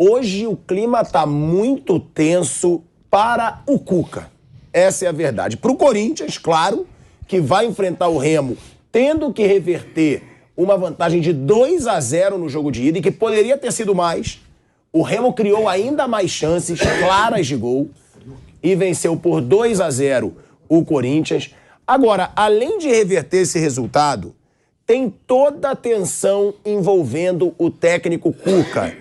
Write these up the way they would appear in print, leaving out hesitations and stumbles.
Hoje o clima tá muito tenso para o Cuca. Essa é a verdade. Para o Corinthians, claro, que vai enfrentar o Remo tendo que reverter uma vantagem de 2-0 no jogo de ida e que poderia ter sido mais. O Remo criou ainda mais chances claras de gol e venceu por 2-0 o Corinthians. Agora, além de reverter esse resultado, tem toda a tensão envolvendo o técnico Cuca.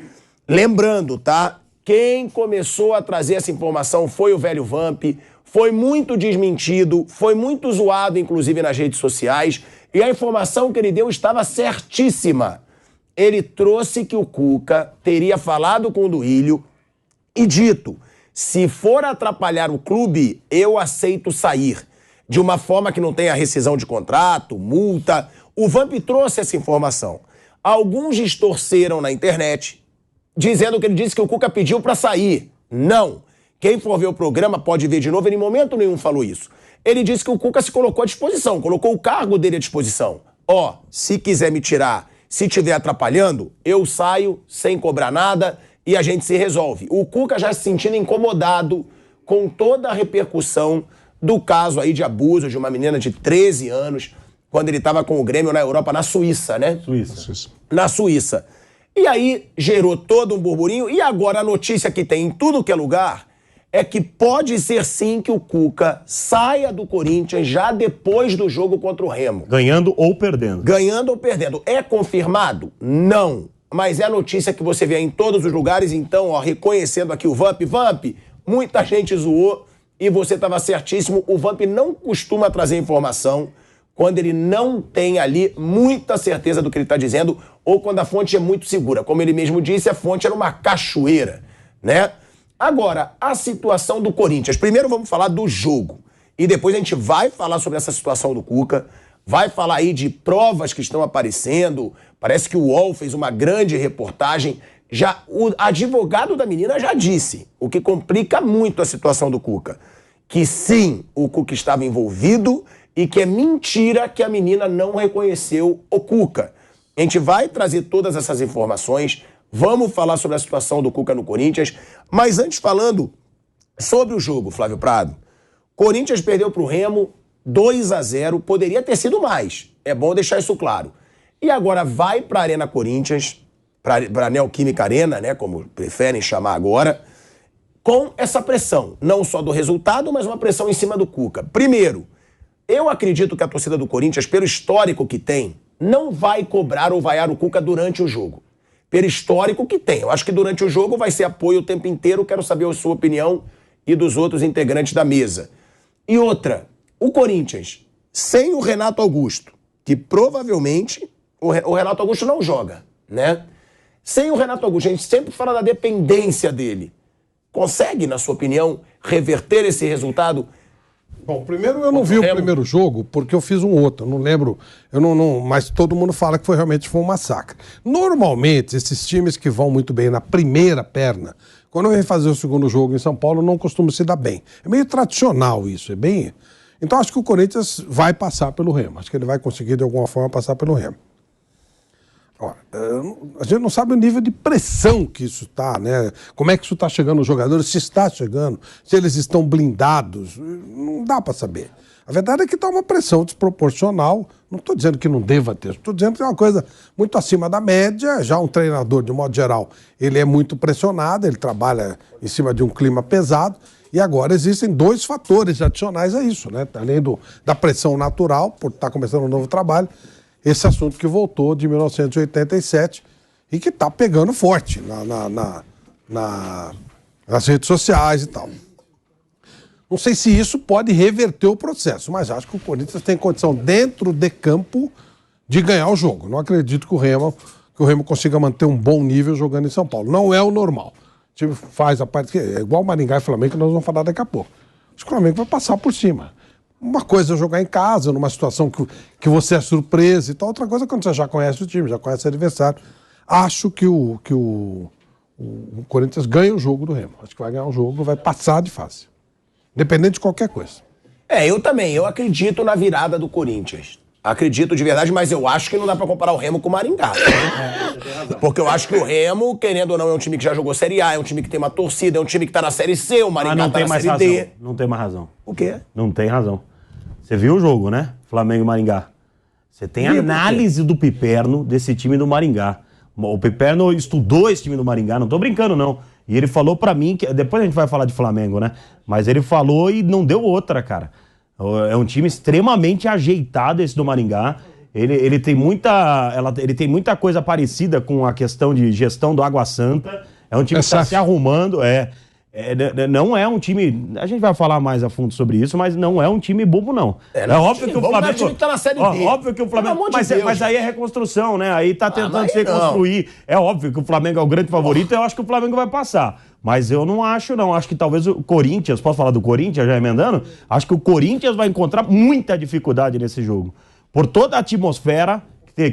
Lembrando, tá? Quem começou a trazer essa informação foi o velho Vamp, foi muito desmentido, foi muito zoado, inclusive nas redes sociais, e a informação que ele deu estava certíssima. Ele trouxe que o Cuca teria falado com o Duílio e dito: se for atrapalhar o clube, eu aceito sair. De uma forma que não tenha rescisão de contrato, multa. O Vamp trouxe essa informação. Alguns distorceram na internet, dizendo que ele disse que o Cuca pediu para sair. Não. Quem for ver o programa pode ver de novo, ele em momento nenhum falou isso. Ele disse que o Cuca se colocou à disposição, colocou o cargo dele à disposição. Ó, se quiser me tirar, se estiver atrapalhando, eu saio sem cobrar nada e a gente se resolve. O Cuca já se sentindo incomodado com toda a repercussão do caso aí de abuso de uma menina de 13 anos, quando ele estava com o Grêmio na Europa, na Suíça, né? Suíça. Na Suíça. E aí gerou todo um burburinho e agora a notícia que tem em tudo que é lugar é que pode ser sim que o Cuca saia do Corinthians já depois do jogo contra o Remo. Ganhando ou perdendo. Ganhando ou perdendo. É confirmado? Não. Mas é a notícia que você vê em todos os lugares. Então, ó, reconhecendo aqui o Vamp. Vamp, muita gente zoou e você estava certíssimo. O Vamp não costuma trazer informação quando ele não tem ali muita certeza do que ele está dizendo ou quando a fonte é muito segura. Como ele mesmo disse, a fonte era uma cachoeira, né? Agora, a situação do Corinthians. Primeiro vamos falar do jogo. E depois a gente vai falar sobre essa situação do Cuca. Vai falar aí de provas que estão aparecendo. Parece que o UOL fez uma grande reportagem. Já o advogado da menina já disse, o que complica muito a situação do Cuca, que sim, o Cuca estava envolvido e que é mentira que a menina não reconheceu o Cuca. A gente vai trazer todas essas informações. Vamos falar sobre a situação do Cuca no Corinthians, mas antes falando sobre o jogo, Flávio Prado. Corinthians perdeu para o Remo 2-0, poderia ter sido mais, é bom deixar isso claro. E agora vai para a Arena Corinthians, para a Neoquímica Arena, né, como preferem chamar agora, com essa pressão, não só do resultado, mas uma pressão em cima do Cuca. Primeiro, eu acredito que a torcida do Corinthians, pelo histórico que tem, não vai cobrar ou vaiar o Cuca durante o jogo. Pelo histórico que tem. Eu acho que durante o jogo vai ser apoio o tempo inteiro. Quero saber a sua opinião e dos outros integrantes da mesa. E outra, o Corinthians, sem o Renato Augusto, que provavelmente o Renato Augusto não joga, né? Sem o Renato Augusto, a gente sempre fala da dependência dele. Consegue, na sua opinião, reverter esse resultado? Bom, primeiro eu não vi o primeiro jogo porque eu fiz um outro, eu não lembro, mas todo mundo fala que realmente foi um massacre. Normalmente, esses times que vão muito bem na primeira perna, quando vem fazer o segundo jogo em São Paulo, não costumam se dar bem. É meio tradicional isso, é bem... Então acho que o Corinthians vai passar pelo Remo, acho que ele vai conseguir de alguma forma passar pelo Remo. Ora, a gente não sabe o nível de pressão que isso está, né? Como é que isso está chegando nos jogadores, se está chegando, se eles estão blindados, não dá para saber. A verdade é que está uma pressão desproporcional, não estou dizendo que não deva ter, estou dizendo que é uma coisa muito acima da média. Já um treinador, de modo geral, ele é muito pressionado, ele trabalha em cima de um clima pesado, e agora existem dois fatores adicionais a isso, né? Além da pressão natural, por estar começando um novo trabalho, esse assunto que voltou de 1987 e que está pegando forte nas redes sociais e tal. Não sei se isso pode reverter o processo, mas acho que o Corinthians tem condição dentro de campo de ganhar o jogo. Não acredito que o Remo consiga manter um bom nível jogando em São Paulo. Não é o normal. O time faz a parte que é igual Maringá e Flamengo, que nós vamos falar daqui a pouco. Acho que o Flamengo vai passar por cima. Uma coisa é jogar em casa, numa situação que você é surpresa e tal. Outra coisa é quando você já conhece o time, já conhece o adversário. Acho que o Corinthians ganha o jogo do Remo. Acho que vai ganhar o jogo, vai passar de fase. Independente de qualquer coisa. Eu também. Eu acredito na virada do Corinthians. Acredito de verdade, mas eu acho que não dá pra comparar o Remo com o Maringá. Porque eu acho que o Remo, querendo ou não, é um time que já jogou Série A, é um time que tem uma torcida, é um time que tá na Série C, o Maringá tá na Série D. Não tem mais razão. O quê? Não tem razão. Você viu o jogo, né? Flamengo e Maringá. Você tem análise do Piperno desse time do Maringá. O Piperno estudou esse time do Maringá, não tô brincando não. E ele falou pra mim, que depois a gente vai falar de Flamengo, né? Mas ele falou e não deu outra, cara. É um time extremamente ajeitado esse do Maringá. Ele tem muita coisa parecida com a questão de gestão do Água Santa. É um time que está se arrumando. Não é um time... A gente vai falar mais a fundo sobre isso, mas não é um time bobo, não. É óbvio que o Flamengo... time que tá na Série D. Óbvio que o Flamengo... Mas aí é reconstrução, né? Aí tá tentando se reconstruir. É óbvio que o Flamengo é o grande favorito, eu acho que o Flamengo vai passar. Mas eu não acho, não. Acho que talvez o Corinthians... Posso falar do Corinthians já emendando? Acho que o Corinthians vai encontrar muita dificuldade nesse jogo. Por toda a atmosfera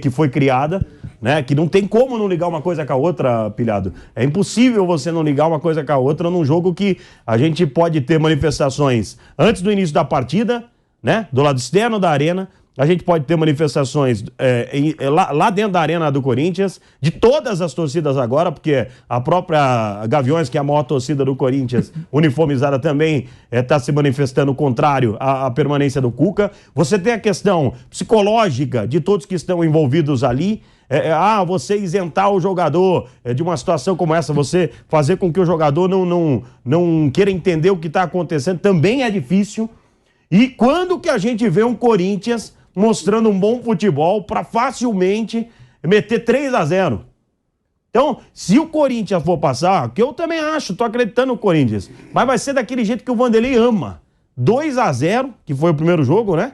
que foi criada, né? Que não tem como não ligar uma coisa com a outra, Pilhado. É impossível você não ligar uma coisa com a outra num jogo que a gente pode ter manifestações antes do início da partida, né? Do lado externo da arena. A gente pode ter manifestações lá dentro da arena do Corinthians, de todas as torcidas agora, porque a própria Gaviões, que é a maior torcida do Corinthians, uniformizada também, está se manifestando contrário à permanência do Cuca. Você tem a questão psicológica de todos que estão envolvidos ali. Você isentar o jogador de uma situação como essa, você fazer com que o jogador não queira entender o que está acontecendo, também é difícil. E quando que a gente vê um Corinthians mostrando um bom futebol para facilmente meter 3-0? Então, se o Corinthians for passar, que eu também acho, tô acreditando no Corinthians, mas vai ser daquele jeito que o Vanderlei ama. 2-0, que foi o primeiro jogo, né?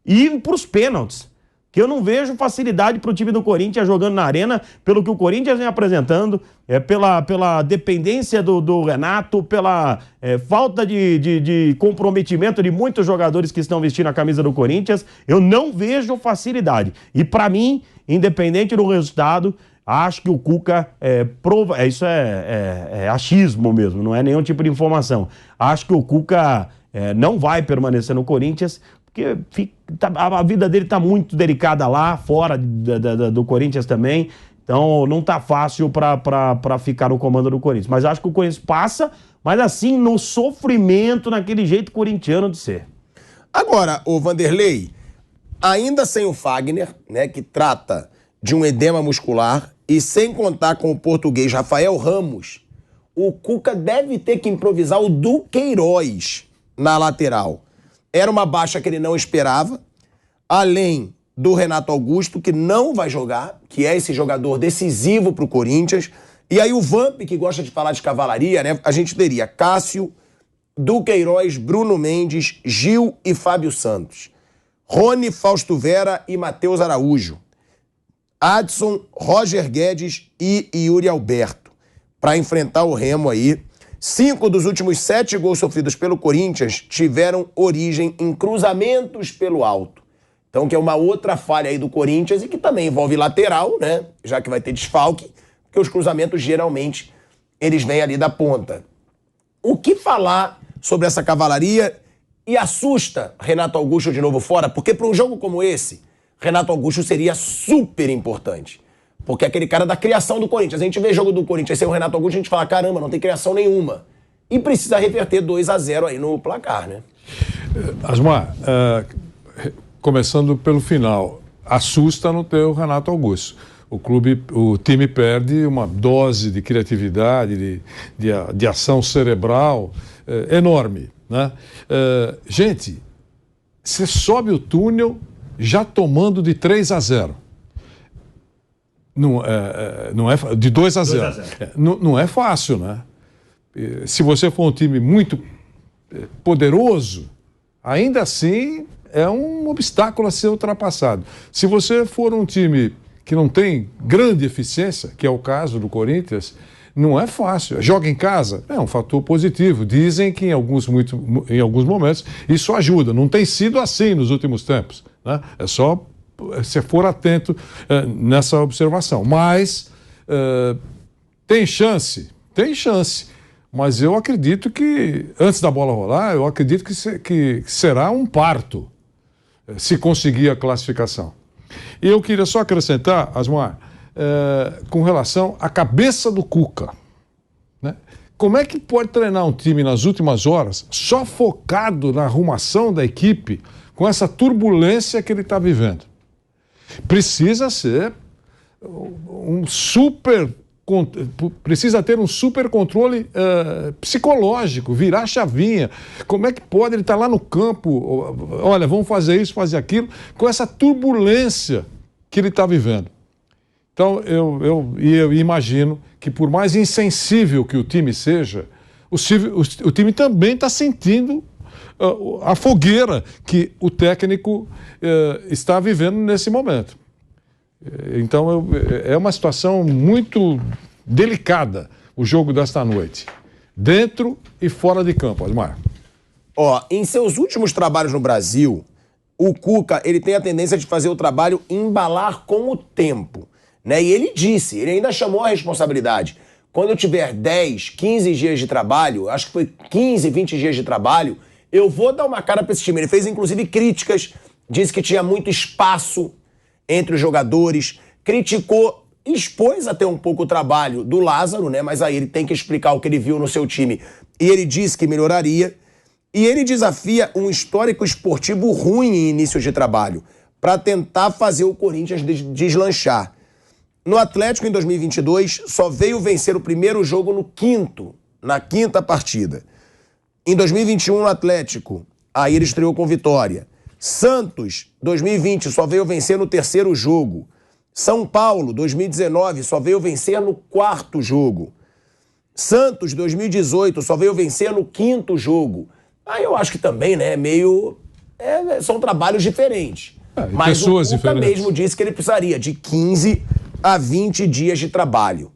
E pros pênaltis. Que eu não vejo facilidade pro time do Corinthians jogando na arena, pelo que o Corinthians vem apresentando, pela dependência do Renato, pela falta de comprometimento de muitos jogadores que estão vestindo a camisa do Corinthians. Eu não vejo facilidade. E para mim, independente do resultado, acho que o Cuca isso é achismo mesmo, não é nenhum tipo de informação. Acho que o Cuca não vai permanecer no Corinthians, porque a vida dele está muito delicada lá, fora do Corinthians também. Então não tá fácil para ficar no comando do Corinthians. Mas acho que o Corinthians passa, mas assim, no sofrimento, naquele jeito corintiano de ser. Agora, o Vanderlei, ainda sem o Fagner, né, que trata de um edema muscular, e sem contar com o português Rafael Ramos, o Cuca deve ter que improvisar o Duqueiroz na lateral. Era uma baixa que ele não esperava, além do Renato Augusto, que não vai jogar, que é esse jogador decisivo pro Corinthians. E aí o Vamp, que gosta de falar de cavalaria, né? A gente teria Cássio, Duqueiroz, Bruno Mendes, Gil e Fábio Santos. Rony, Fausto Vera e Matheus Araújo. Adson, Roger Guedes e Yuri Alberto. Para enfrentar o Remo aí. 5 dos últimos 7 gols sofridos pelo Corinthians tiveram origem em cruzamentos pelo alto. Então, que é uma outra falha aí do Corinthians e que também envolve lateral, né? Já que vai ter desfalque, porque os cruzamentos geralmente eles vêm ali da ponta. O que falar sobre essa cavalaria? E assusta Renato Augusto de novo fora? Porque para um jogo como esse, Renato Augusto seria super importante. Porque é aquele cara da criação do Corinthians. A gente vê jogo do Corinthians sem o Renato Augusto, a gente fala, caramba, não tem criação nenhuma. E precisa reverter 2-0 aí no placar, né? Asmar, começando pelo final, assusta não ter o Renato Augusto. O time perde uma dose de criatividade, de ação cerebral enorme, né? Gente, você sobe o túnel já tomando de 3-0. Não é de 2-0. Não é fácil, né? Se você for um time muito poderoso, ainda assim é um obstáculo a ser ultrapassado. Se você for um time que não tem grande eficiência, que é o caso do Corinthians, não é fácil. Joga em casa é um fator positivo. Dizem que em alguns momentos isso ajuda. Não tem sido assim nos últimos tempos, né? É só se for atento nessa observação. Mas tem chance, mas eu acredito que, antes da bola rolar, eu acredito que será um parto. se conseguir a classificação. E eu queria só acrescentar, Asmar, com relação à cabeça do Cuca. Né? Como é que pode treinar um time nas últimas horas só focado na arrumação da equipe com essa turbulência que ele está vivendo? Precisa ser precisa ter um super controle psicológico, virar a chavinha. Como é que pode ele estar lá no campo, olha, vamos fazer isso, fazer aquilo, com essa turbulência que ele está vivendo? Então, eu imagino que por mais insensível que o time seja, o time também está sentindo a fogueira que o técnico está vivendo nesse momento. Então, é uma situação muito delicada o jogo desta noite, dentro e fora de campo, Asmar. Em seus últimos trabalhos no Brasil, o Cuca, ele tem a tendência de fazer o trabalho embalar com o tempo, né? E ele ainda chamou a responsabilidade. Quando eu tiver 10, 15 dias de trabalho, acho que foi 15, 20 dias de trabalho, eu vou dar uma cara para esse time. Ele fez, inclusive, críticas, disse que tinha muito espaço entre os jogadores, criticou, expôs até um pouco o trabalho do Lázaro, né? Mas aí ele tem que explicar o que ele viu no seu time. E ele disse que melhoraria. E ele desafia um histórico esportivo ruim em início de trabalho, para tentar fazer o Corinthians deslanchar. No Atlético, em 2022, só veio vencer o primeiro jogo na quinta partida. Em 2021, no Atlético, aí ele estreou com vitória. Santos, 2020, só veio vencer no terceiro jogo. São Paulo, 2019, só veio vencer no quarto jogo. Santos, 2018, só veio vencer no quinto jogo. Aí eu acho que também, né, são trabalhos diferentes. Mas o Cuca mesmo disse que ele precisaria de 15 a 20 dias de trabalho.